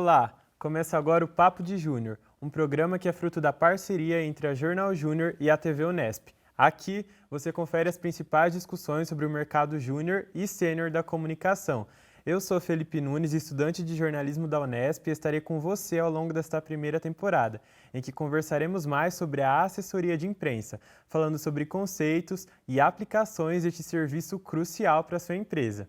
Olá, começa agora o Papo de Júnior, um programa que é fruto da parceria entre a Jornal Júnior e a TV Unesp. Aqui você confere as principais discussões sobre o mercado júnior e sênior da comunicação. Eu sou Felipe Nunes, estudante de jornalismo da Unesp, e estarei com você ao longo desta primeira temporada, em que conversaremos mais sobre a assessoria de imprensa, falando sobre conceitos e aplicações deste serviço crucial para a sua empresa.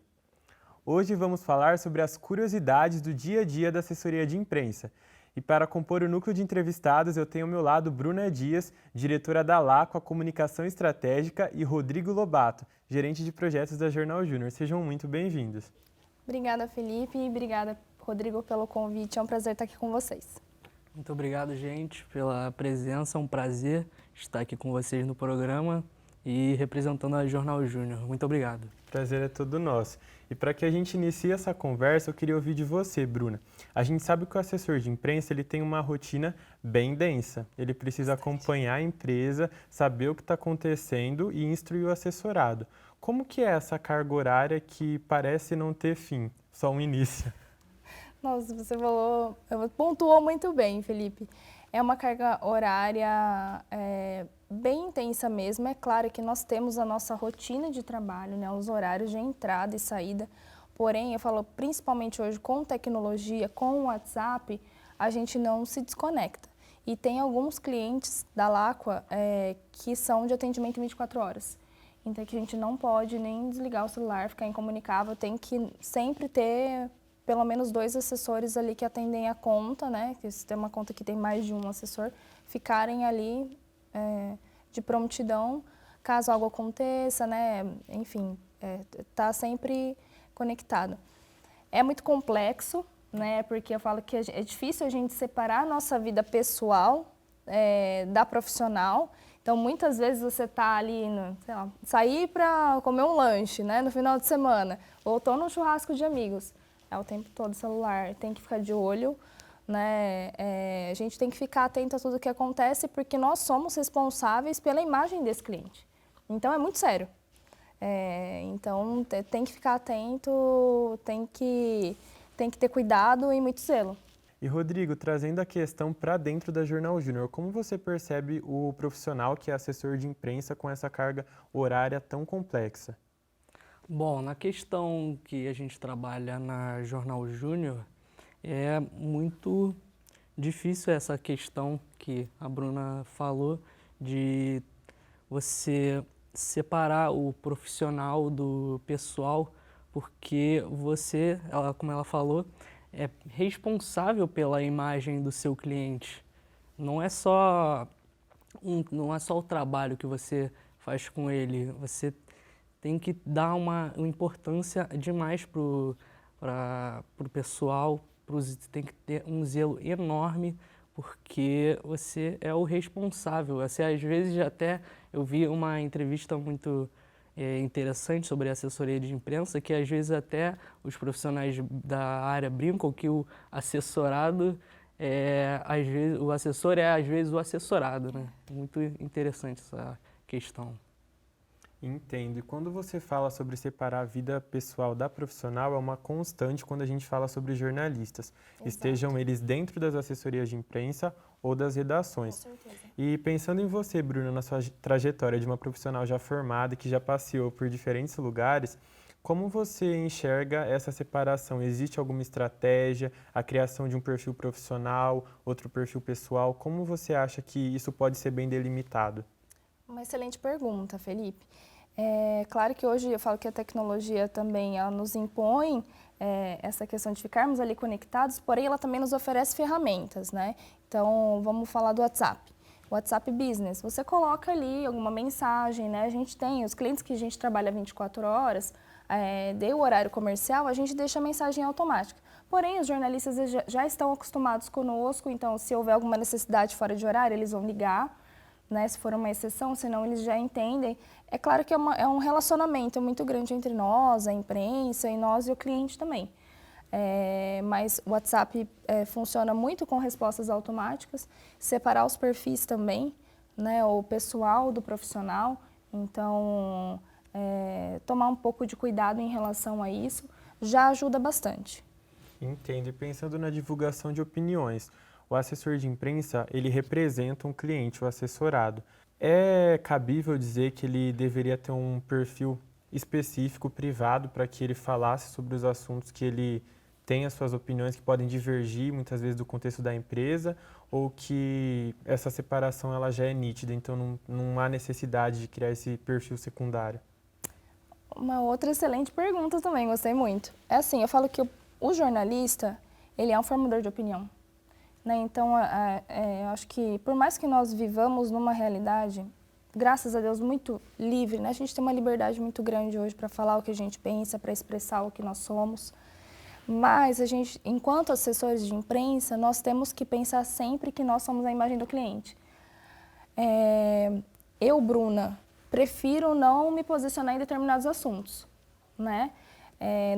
Hoje vamos falar sobre as curiosidades do dia a dia da assessoria de imprensa. E para compor o núcleo de entrevistados, eu tenho ao meu lado Bruna Dias, diretora da Laqua Comunicação Estratégica, e Rodrigo Lobato, gerente de projetos da Jornal Júnior. Sejam muito bem-vindos. Obrigada, Felipe, e obrigada, Rodrigo, pelo convite. É um prazer estar aqui com vocês. Muito obrigado, gente, pela presença. É um prazer estar aqui com vocês no programa e representando a Jornal Júnior. Muito obrigado. Prazer é todo nosso. E para que a gente inicie essa conversa, eu queria ouvir de você, Bruna. A gente sabe que o assessor de imprensa ele tem uma rotina bem densa. Ele precisa acompanhar a empresa, saber o que está acontecendo e instruir o assessorado. Como que é essa carga horária que parece não ter fim, só um início? Nossa, você pontuou muito bem, Felipe. É uma carga horária bem intensa mesmo. É claro que nós temos a nossa rotina de trabalho, né, os horários de entrada e saída. Porém, eu falo principalmente hoje com tecnologia, com o WhatsApp, a gente não se desconecta. E tem alguns clientes da Laqua que são de atendimento 24 horas. Então, que a gente não pode nem desligar o celular, ficar incomunicável, tem que sempre ter pelo menos 2 assessores ali que atendem a conta, né? Que se tem uma conta que tem mais de um assessor, ficarem ali de prontidão, caso algo aconteça, né? Enfim, tá sempre conectado. É muito complexo, né? Porque eu falo que é difícil a gente separar a nossa vida pessoal da profissional. Então, muitas vezes você está ali, sei lá, sair para comer um lanche, né, no final de semana, ou estou num churrasco de amigos. É o tempo todo celular, tem que ficar de olho, né? A gente tem que ficar atento a tudo que acontece, porque nós somos responsáveis pela imagem desse cliente. Então, é muito sério. Então, tem que ficar atento, tem que ter cuidado e muito zelo. E Rodrigo, trazendo a questão para dentro da Jornal Júnior, como você percebe o profissional que é assessor de imprensa com essa carga horária tão complexa? Bom, na questão que a gente trabalha na Jornal Júnior, é muito difícil essa questão que a Bruna falou de você separar o profissional do pessoal, porque você, como ela falou, é responsável pela imagem do seu cliente. Não é só o trabalho que você faz com ele, você tem que dar uma importância demais pro pessoal, tem que ter um zelo enorme, porque você é o responsável. Assim, às vezes até eu vi uma entrevista muito interessante sobre assessoria de imprensa, que às vezes até os profissionais da área brincam que o assessorado às vezes, o assessor é às vezes o assessorado, né? Muito interessante essa questão. Entendo. E quando você fala sobre separar a vida pessoal da profissional, é uma constante quando a gente fala sobre jornalistas, Exato. Estejam eles dentro das assessorias de imprensa ou das redações. Com certeza. E pensando em você, Bruna, na sua trajetória de uma profissional já formada e que já passeou por diferentes lugares, como você enxerga essa separação? Existe alguma estratégia, a criação de um perfil profissional, outro perfil pessoal? Como você acha que isso pode ser bem delimitado? Uma excelente pergunta, Felipe. É claro que hoje eu falo que a tecnologia também ela nos impõe essa questão de ficarmos ali conectados, porém ela também nos oferece ferramentas, né? Então, vamos falar do WhatsApp. WhatsApp Business, você coloca ali alguma mensagem, né? A gente tem os clientes que a gente trabalha 24 horas, deu o horário comercial, a gente deixa a mensagem automática. Porém, os jornalistas já estão acostumados conosco, então se houver alguma necessidade fora de horário, eles vão ligar, né, se for uma exceção, senão eles já entendem. É claro que é um relacionamento muito grande entre nós, a imprensa, e nós e o cliente também. Mas o WhatsApp funciona muito com respostas automáticas, separar os perfis também, né, o pessoal do profissional. Então, tomar um pouco de cuidado em relação a isso já ajuda bastante. Entendo. E pensando na divulgação de opiniões, o assessor de imprensa, ele representa um cliente, o assessorado. É cabível dizer que ele deveria ter um perfil específico, privado, para que ele falasse sobre os assuntos que ele tem as suas opiniões que podem divergir muitas vezes do contexto da empresa, ou que essa separação ela já é nítida, então não há necessidade de criar esse perfil secundário? Uma outra excelente pergunta também, gostei muito. É assim, eu falo que o jornalista, ele é um formador de opinião, né? Então, eu acho que por mais que nós vivamos numa realidade, graças a Deus, muito livre, né? A gente tem uma liberdade muito grande hoje para falar o que a gente pensa, para expressar o que nós somos. Mas a gente, enquanto assessores de imprensa, nós temos que pensar sempre que nós somos a imagem do cliente. Eu, Bruna, prefiro não me posicionar em determinados assuntos, né?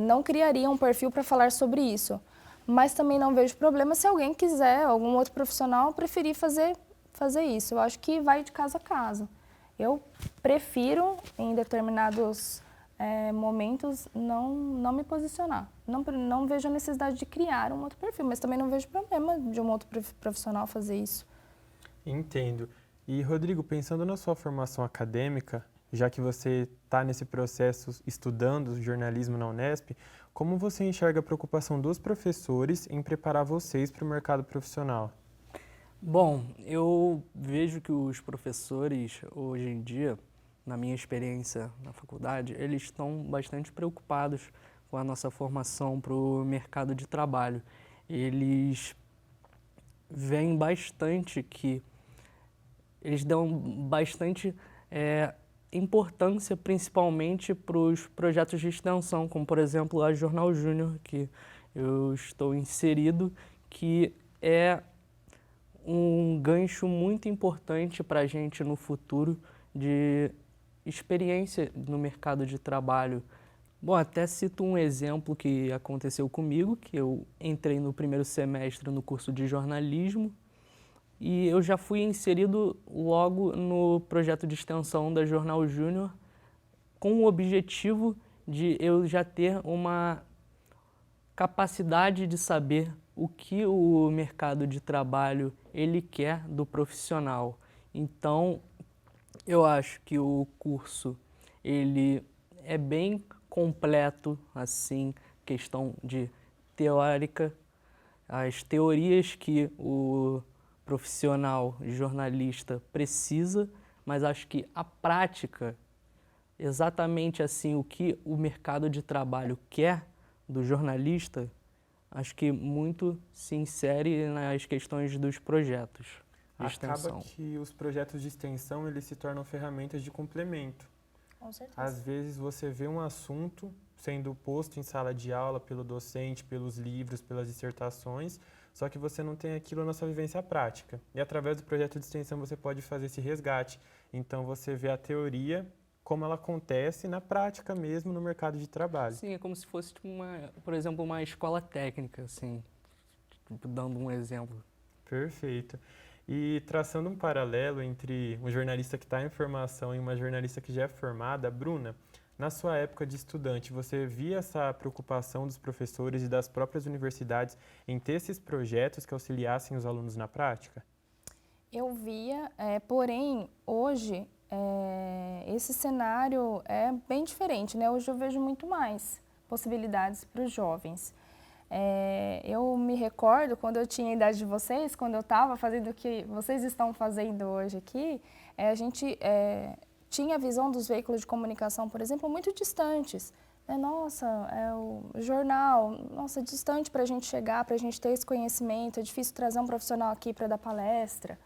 Não criaria um perfil para falar sobre isso, mas também não vejo problema se alguém quiser, algum outro profissional, preferir fazer isso. Eu acho que vai de caso a caso. Eu prefiro, em determinados momentos, não me posicionar. Não vejo a necessidade de criar um outro perfil, mas também não vejo problema de um outro profissional fazer isso. Entendo. E, Rodrigo, pensando na sua formação acadêmica, já que você está nesse processo estudando jornalismo na Unesp, como você enxerga a preocupação dos professores em preparar vocês para o mercado profissional? Bom, eu vejo que os professores, hoje em dia, na minha experiência na faculdade, eles estão bastante preocupados com a nossa formação para o mercado de trabalho. Eles veem bastante que eles dão bastante importância principalmente para os projetos de extensão, como por exemplo a Jornal Júnior, que eu estou inserido, que é um gancho muito importante para a gente no futuro de experiência no mercado de trabalho. Bom, até cito um exemplo que aconteceu comigo, que eu entrei no primeiro semestre no curso de jornalismo e eu já fui inserido logo no projeto de extensão da Jornal Júnior com o objetivo de eu já ter uma capacidade de saber o que o mercado de trabalho ele quer do profissional. Então, eu acho que o curso ele é bem completo, assim, questão de teórica, as teorias que o profissional jornalista precisa, mas acho que a prática, exatamente assim, o que o mercado de trabalho quer do jornalista, acho que muito se insere nas questões dos projetos de extensão. Acaba que os projetos de extensão eles se tornam ferramentas de complemento. Com certeza. Às vezes você vê um assunto sendo posto em sala de aula pelo docente, pelos livros, pelas dissertações, só que você não tem aquilo na sua vivência prática. E através do projeto de extensão você pode fazer esse resgate. Então você vê a teoria como ela acontece na prática mesmo no mercado de trabalho. Sim, é como se fosse, tipo, por exemplo, uma escola técnica, assim, dando um exemplo. Perfeito. E traçando um paralelo entre um jornalista que está em formação e uma jornalista que já é formada, Bruna, na sua época de estudante, você via essa preocupação dos professores e das próprias universidades em ter esses projetos que auxiliassem os alunos na prática? Eu via, porém, hoje, esse cenário é bem diferente, né? Hoje eu vejo muito mais possibilidades para os jovens. Eu me recordo, quando eu tinha a idade de vocês, quando eu estava fazendo o que vocês estão fazendo hoje aqui, a gente tinha a visão dos veículos de comunicação, por exemplo, muito distantes. Nossa, o jornal, nossa, distante para a gente chegar, para a gente ter esse conhecimento, é difícil trazer um profissional aqui para dar palestra.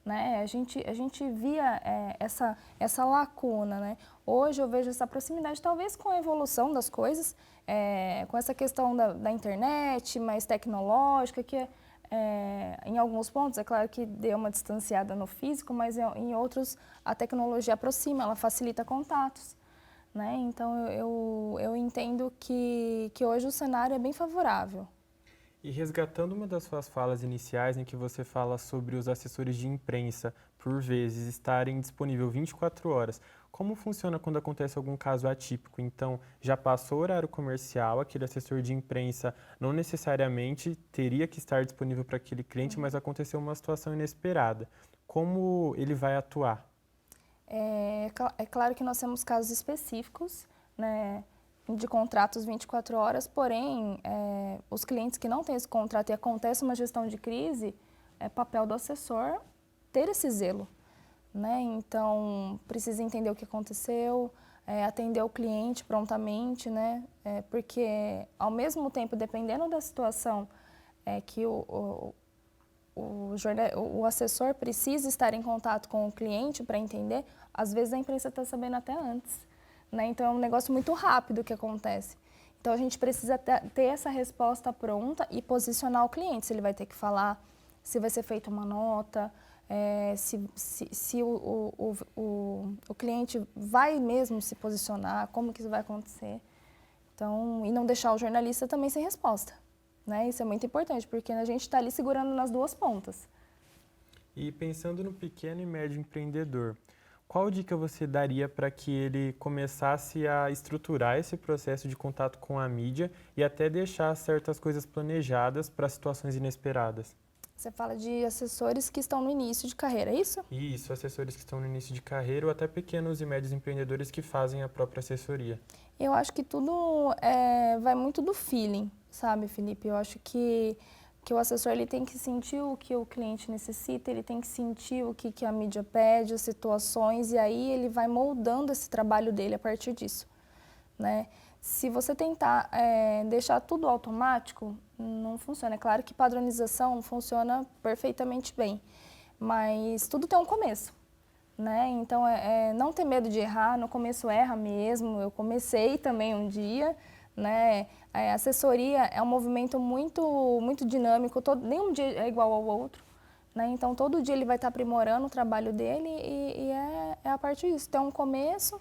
Né? A gente via essa lacuna, né? Hoje eu vejo essa proximidade, talvez com a evolução das coisas, com essa questão da internet mais tecnológica, que em alguns pontos, é claro que deu uma distanciada no físico, mas em outros a tecnologia aproxima, ela facilita contatos. Né? Então eu entendo que hoje o cenário é bem favorável. E resgatando uma das suas falas iniciais, em que você fala sobre os assessores de imprensa, por vezes, estarem disponíveis 24 horas, Como funciona quando acontece algum caso atípico? Então, já passou o horário comercial, aquele assessor de imprensa não necessariamente teria que estar disponível para aquele cliente, mas aconteceu uma situação inesperada. Como ele vai atuar? É claro que nós temos casos específicos, né, de contratos 24 horas, porém, os clientes que não têm esse contrato e acontece uma gestão de crise, é papel do assessor ter esse zelo, né? Então, precisa entender o que aconteceu, atender o cliente prontamente, né? Porque, ao mesmo tempo, dependendo da situação que o assessor precisa estar em contato com o cliente para entender, às vezes a imprensa está sabendo até antes, né? Então, é um negócio muito rápido que acontece. Então, a gente precisa ter essa resposta pronta e posicionar o cliente, se ele vai ter que falar, se vai ser feita uma nota, se o cliente vai mesmo se posicionar, como que isso vai acontecer. Então, e não deixar o jornalista também sem resposta, né? Isso é muito importante, porque a gente está ali segurando nas duas pontas. E pensando no pequeno e médio empreendedor, qual dica você daria para que ele começasse a estruturar esse processo de contato com a mídia e até deixar certas coisas planejadas para situações inesperadas? Você fala de assessores que estão no início de carreira, é isso? Isso, assessores que estão no início de carreira ou até pequenos e médios empreendedores que fazem a própria assessoria. Eu acho que tudo vai muito do feeling, sabe, Felipe? Eu acho que o assessor ele tem que sentir o que o cliente necessita, ele tem que sentir o que a mídia pede, as situações, e aí ele vai moldando esse trabalho dele a partir disso, né? Se você tentar deixar tudo automático, não funciona. É claro que padronização funciona perfeitamente bem, mas tudo tem um começo, né? Então, não ter medo de errar. No começo erra mesmo. Eu comecei também um dia, né? A assessoria é um movimento muito dinâmico. Nenhum dia é igual ao outro, né? Então, todo dia ele vai estar aprimorando o trabalho dele e é a partir disso. Tem um começo,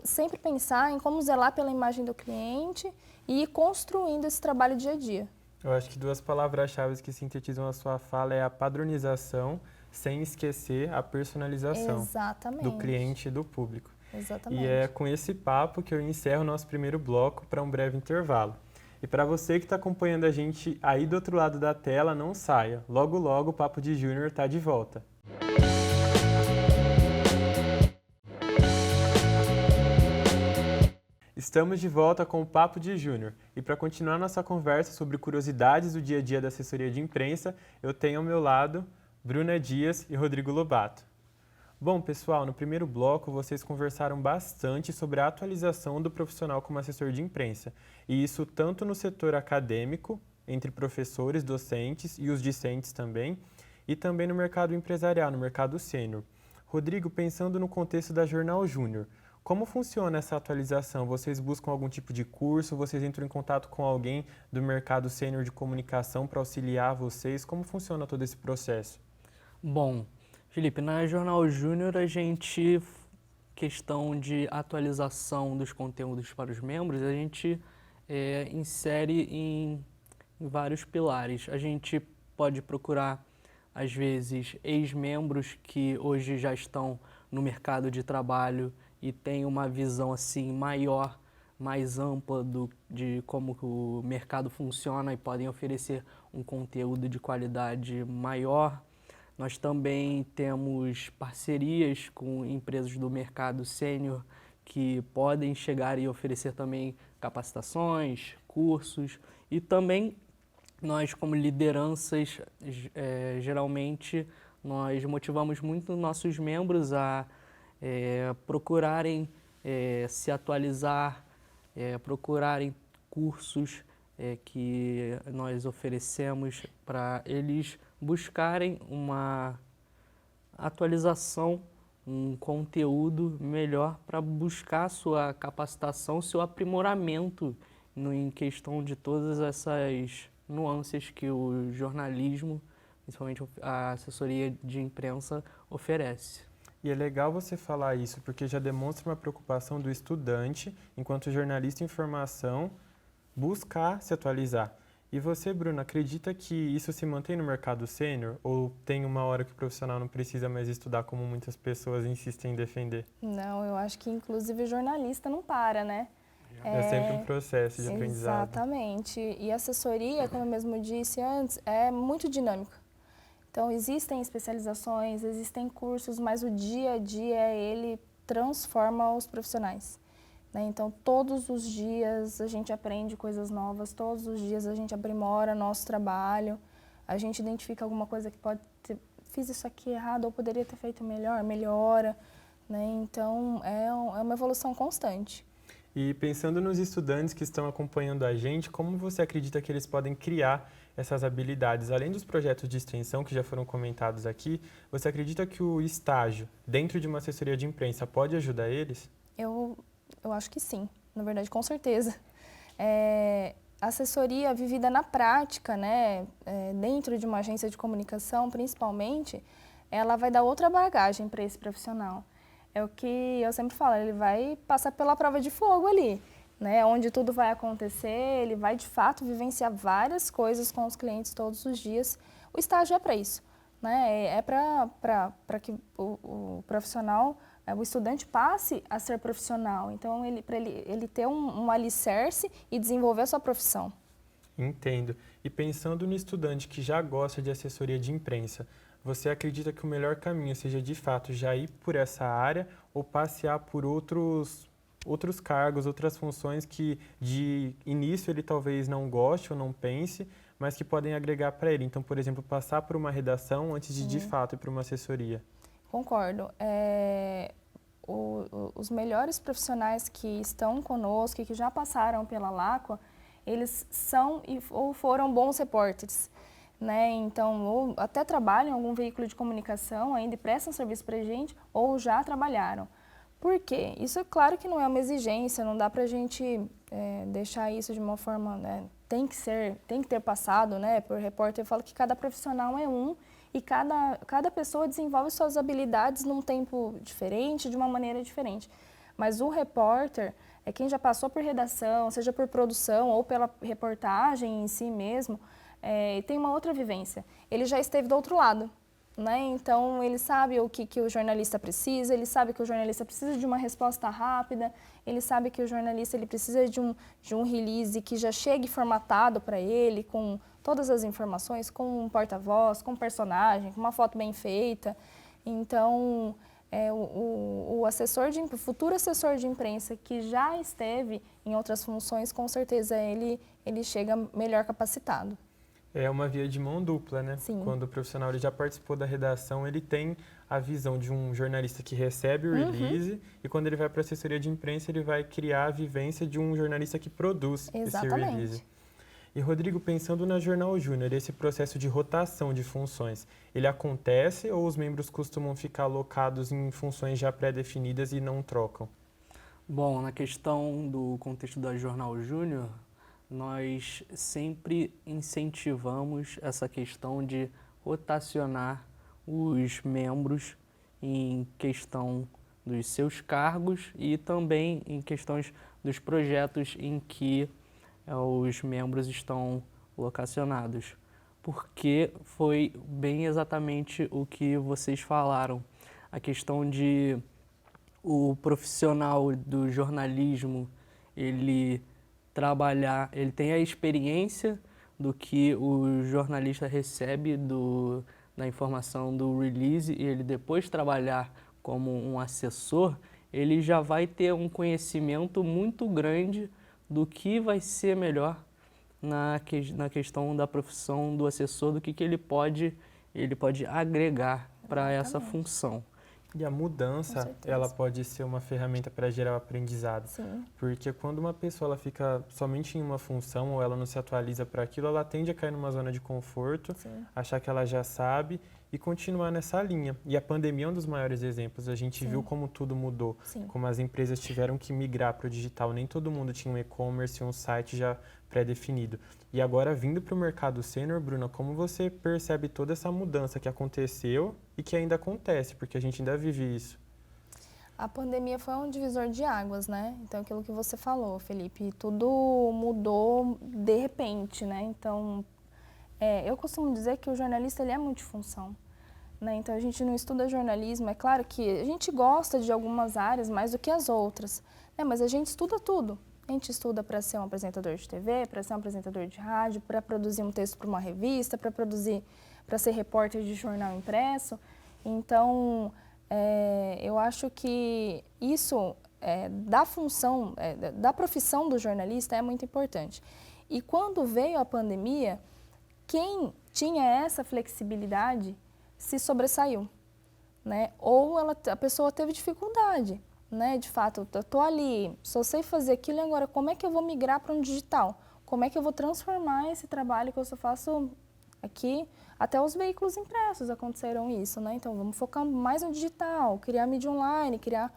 sempre pensar em como zelar pela imagem do cliente e ir construindo esse trabalho dia a dia. Eu acho que duas palavras-chave que sintetizam a sua fala é a padronização, sem esquecer a personalização Exatamente. do cliente e do público. Exatamente. E é com esse papo que eu encerro o nosso primeiro bloco para um breve intervalo. E para você que está acompanhando a gente aí do outro lado da tela, não saia. Logo, logo o Papo de Júnior está de volta. Estamos de volta com o Papo de Júnior e para continuar nossa conversa sobre curiosidades do dia a dia da assessoria de imprensa, eu tenho ao meu lado Bruna Dias e Rodrigo Lobato. Bom, pessoal, no primeiro bloco vocês conversaram bastante sobre a atualização do profissional como assessor de imprensa, e isso tanto no setor acadêmico, entre professores, docentes e os discentes também, e também no mercado empresarial, no mercado sênior. Rodrigo, pensando no contexto da Jornal Júnior, como funciona essa atualização? Vocês buscam algum tipo de curso? Vocês entram em contato com alguém do mercado sênior de comunicação para auxiliar vocês? Como funciona todo esse processo? Bom, Felipe, na Jornal Júnior questão de atualização dos conteúdos para os membros, a gente insere em vários pilares. A gente pode procurar, às vezes, ex-membros que hoje já estão no mercado de trabalho e têm uma visão assim maior, mais ampla de como o mercado funciona e podem oferecer um conteúdo de qualidade maior. Nós também temos parcerias com empresas do mercado sênior que podem chegar e oferecer também capacitações, cursos, e também nós, como lideranças, geralmente nós motivamos muito nossos membros a procurarem se atualizar, procurarem cursos que nós oferecemos para eles buscarem uma atualização, um conteúdo melhor para buscar sua capacitação, seu aprimoramento em questão de todas essas nuances que o jornalismo, principalmente a assessoria de imprensa, oferece. E é legal você falar isso, porque já demonstra uma preocupação do estudante, enquanto jornalista em formação, buscar se atualizar. E você, Bruna, acredita que isso se mantém no mercado sênior? Ou tem uma hora que o profissional não precisa mais estudar, como muitas pessoas insistem em defender? Não, eu acho que inclusive o jornalista não para, né? É sempre um processo de aprendizado. Exatamente. E a assessoria, como eu mesmo disse antes, é muito dinâmica. Então, existem especializações, existem cursos, mas o dia a dia, ele transforma os profissionais, né? Então, todos os dias a gente aprende coisas novas, todos os dias a gente aprimora nosso trabalho, a gente identifica alguma coisa que pode ter, fiz isso aqui errado ou poderia ter feito melhor, melhora, né? Então, é uma evolução constante. E pensando nos estudantes que estão acompanhando a gente, como você acredita que eles podem criar essas habilidades? Além dos projetos de extensão que já foram comentados aqui, você acredita que o estágio dentro de uma assessoria de imprensa pode ajudar eles? Eu acho que sim, na verdade, com certeza. A assessoria vivida na prática, né, dentro de uma agência de comunicação, principalmente, ela vai dar outra bagagem para esse profissional. É o que eu sempre falo, ele vai passar pela prova de fogo ali, né, onde tudo vai acontecer, ele vai de fato vivenciar várias coisas com os clientes todos os dias. O estágio é para isso, né, é para que o profissional, o estudante passe a ser profissional. Então, para ele ter um alicerce e desenvolver a sua profissão. Entendo. E pensando no estudante que já gosta de assessoria de imprensa, você acredita que o melhor caminho seja, de fato, já ir por essa área ou passear por outros cargos, outras funções que, de início, ele talvez não goste ou não pense, mas que podem agregar para ele? Então, por exemplo, passar por uma redação antes de fato, ir para uma assessoria. Concordo. Os melhores profissionais que estão conosco e que já passaram pela Laqua, eles são ou foram bons repórteres, né? Então, ou até trabalham em algum veículo de comunicação ainda e prestam serviço para a gente, ou já trabalharam. Por quê? Isso é claro que não é uma exigência, não dá para a gente deixar isso de uma forma, né? Tem que ter passado, né, por repórter. Eu falo que cada profissional é um e cada pessoa desenvolve suas habilidades num tempo diferente, de uma maneira diferente. Mas o repórter é quem já passou por redação, seja por produção ou pela reportagem em si mesmo, tem uma outra vivência. Ele já esteve do outro lado, né? Então, ele sabe o que o jornalista precisa, ele sabe que o jornalista precisa de uma resposta rápida, ele sabe que o jornalista ele precisa de um release que já chegue formatado para ele, com todas as informações, com um porta-voz, com um personagem, com uma foto bem feita. Então, o futuro assessor de imprensa que já esteve em outras funções, com certeza ele chega melhor capacitado. É uma via de mão dupla, né? Sim. Quando o profissional ele já participou da redação, ele tem a visão de um jornalista que recebe o release e quando ele vai para a assessoria de imprensa, ele vai criar a vivência de um jornalista que produz esse release. E, Rodrigo, pensando na Jornal Júnior, esse processo de rotação de funções, ele acontece ou os membros costumam ficar alocados em funções já pré-definidas e não trocam? Bom, na questão do contexto da Jornal Júnior, nós sempre incentivamos essa questão de rotacionar os membros em questão dos seus cargos e também em questões dos projetos em que os membros estão locacionados. Porque foi bem exatamente o que vocês falaram, a questão de o profissional do jornalismo, ele tem a experiência do que o jornalista recebe da informação do release e ele depois trabalhar como um assessor, ele já vai ter um conhecimento muito grande do que vai ser melhor na questão da profissão do assessor, do que ele pode agregar para essa função. E a mudança, ela pode ser uma ferramenta para gerar o aprendizado. Sim. Porque quando uma pessoa ela fica somente em uma função ou ela não se atualiza para aquilo, ela tende a cair numa zona de conforto, achar que ela já sabe e continuar nessa linha. E a pandemia é um dos maiores exemplos. A gente viu como tudo mudou, como as empresas tiveram que migrar para o digital. Nem todo mundo tinha um e-commerce, um site já pré-definido. E agora, vindo para o mercado sênior, Bruna, como você percebe toda essa mudança que aconteceu e que ainda acontece, porque a gente ainda vive isso? A pandemia foi um divisor de águas, né? Então, aquilo que você falou, Felipe, tudo mudou de repente, né? Então, eu costumo dizer que o jornalista ele é multifunção, né? Então, a gente não estuda jornalismo. É claro que a gente gosta de algumas áreas mais do que as outras, né? Mas a gente estuda tudo. A gente estuda para ser um apresentador de TV, para ser um apresentador de rádio, para produzir um texto para uma revista, para ser repórter de jornal impresso. Então, eu acho que isso da função, da profissão do jornalista é muito importante. E quando veio a pandemia, quem tinha essa flexibilidade se sobressaiu, né? Ou a pessoa teve dificuldade, né? De fato, eu estou ali, só sei fazer aquilo e agora como é que eu vou migrar para um digital? Como é que eu vou transformar esse trabalho que eu só faço aqui? Até os veículos impressos aconteceram isso, né? Então, vamos focar mais no digital, criar mídia online, criar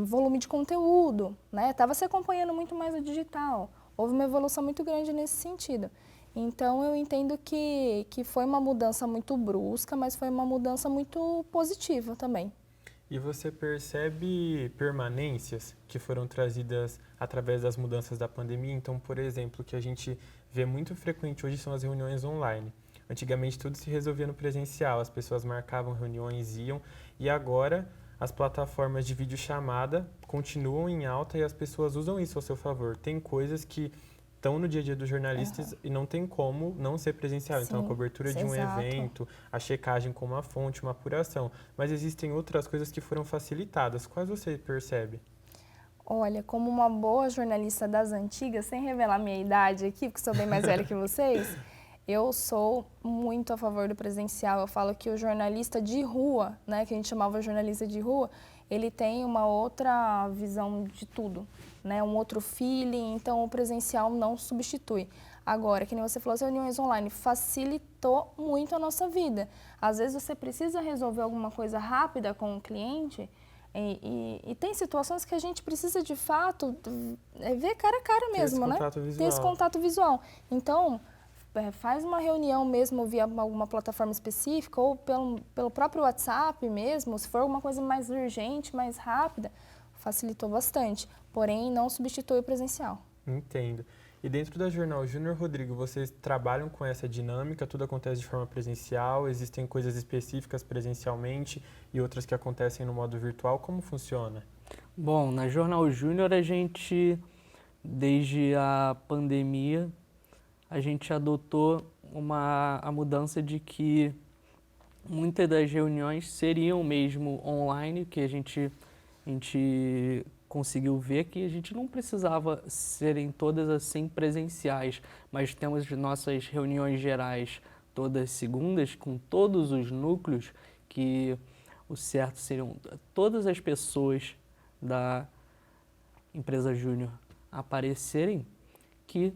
volume de conteúdo, né? Estava se acompanhando muito mais o digital. Houve uma evolução muito grande nesse sentido. Então, eu entendo que foi uma mudança muito brusca, mas foi uma mudança muito positiva também. E você percebe permanências que foram trazidas através das mudanças da pandemia? Então, por exemplo, o que a gente vê muito frequente hoje são as reuniões online. Antigamente tudo se resolvia no presencial, as pessoas marcavam reuniões, iam, e agora as plataformas de videochamada continuam em alta e as pessoas usam isso ao seu favor. Tem coisas que estão no dia a dia dos jornalistas e não tem como não ser presencial. Sim, então, a cobertura de um exato. evento, a checagem com uma fonte, uma apuração. Mas existem outras coisas que foram facilitadas. Quais você percebe? Olha, como uma boa jornalista das antigas, sem revelar minha idade aqui, porque sou bem mais velha que vocês, eu sou muito a favor do presencial. Eu falo que o jornalista de rua, né, que a gente chamava jornalista de rua, ele tem uma outra visão de tudo, né, um outro feeling, então o presencial não substitui. Agora, que nem você falou, as reuniões online facilitou muito a nossa vida. Às vezes você precisa resolver alguma coisa rápida com o cliente e tem situações que a gente precisa de fato ver cara a cara mesmo, né? Ter esse contato visual. Então, faz uma reunião mesmo via alguma plataforma específica ou pelo próprio WhatsApp mesmo, se for alguma coisa mais urgente, mais rápida, facilitou bastante, porém não substitui o presencial. Entendo. E dentro da Jornal Júnior, Rodrigo, vocês trabalham com essa dinâmica, tudo acontece de forma presencial, existem coisas específicas presencialmente e outras que acontecem no modo virtual, como funciona? Bom, na Jornal Júnior a gente, desde a pandemia, a gente adotou a mudança de que muitas das reuniões seriam mesmo online, que a gente conseguiu ver que a gente não precisava serem todas assim presenciais, mas temos nossas reuniões gerais todas segundas, com todos os núcleos, que o certo seriam todas as pessoas da empresa Júnior aparecerem, que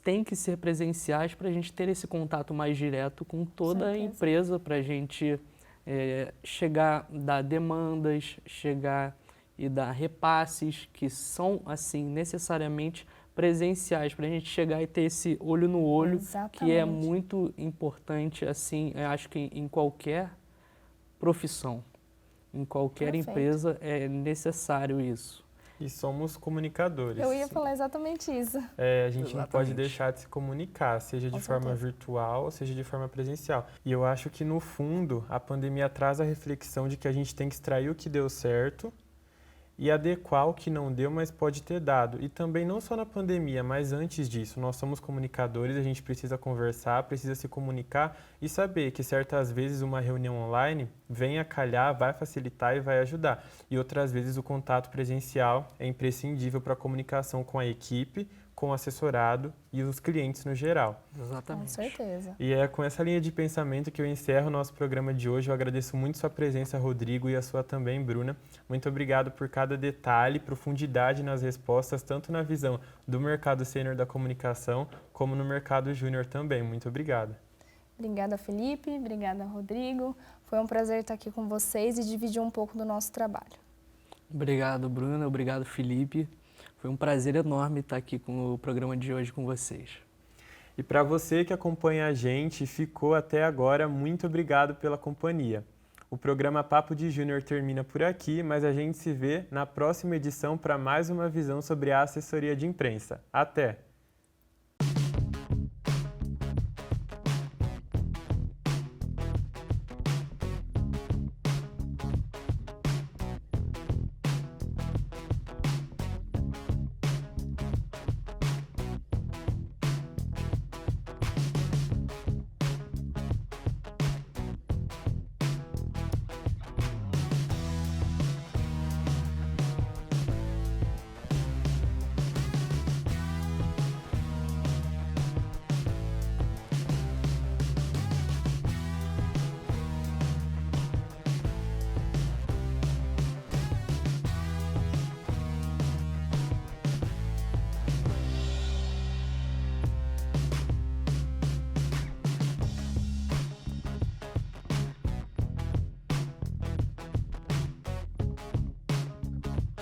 tem que ser presenciais para a gente ter esse contato mais direto com toda a empresa, para a gente chegar, dar demandas, chegar e dar repasses que são, assim, necessariamente presenciais, para a gente chegar e ter esse olho no olho, Exatamente. Que é muito importante, assim, eu acho que em qualquer profissão, em qualquer empresa é necessário isso. E somos comunicadores. Eu ia falar exatamente isso. A gente não pode deixar de se comunicar, seja de forma virtual, seja de forma presencial. E eu acho que, no fundo, a pandemia traz a reflexão de que a gente tem que extrair o que deu certo e adequar o que não deu, mas pode ter dado. E também não só na pandemia, mas antes disso, nós somos comunicadores, a gente precisa conversar, precisa se comunicar e saber que certas vezes uma reunião online vem a calhar, vai facilitar e vai ajudar. E outras vezes o contato presencial é imprescindível para a comunicação com a equipe, com o assessorado e os clientes no geral. Exatamente. Com certeza. E é com essa linha de pensamento que eu encerro o nosso programa de hoje. Eu agradeço muito sua presença, Rodrigo, e a sua também, Bruna. Muito obrigado por cada detalhe, profundidade nas respostas, tanto na visão do mercado sênior da comunicação, como no mercado júnior também. Muito obrigado. Obrigada, Felipe. Obrigada, Rodrigo. Foi um prazer estar aqui com vocês e dividir um pouco do nosso trabalho. Obrigado, Bruna. Obrigado, Felipe. Foi um prazer enorme estar aqui com o programa de hoje com vocês. E para você que acompanha a gente e ficou até agora, muito obrigado pela companhia. O programa Papo de Júnior termina por aqui, mas a gente se vê na próxima edição para mais uma visão sobre a assessoria de imprensa. Até!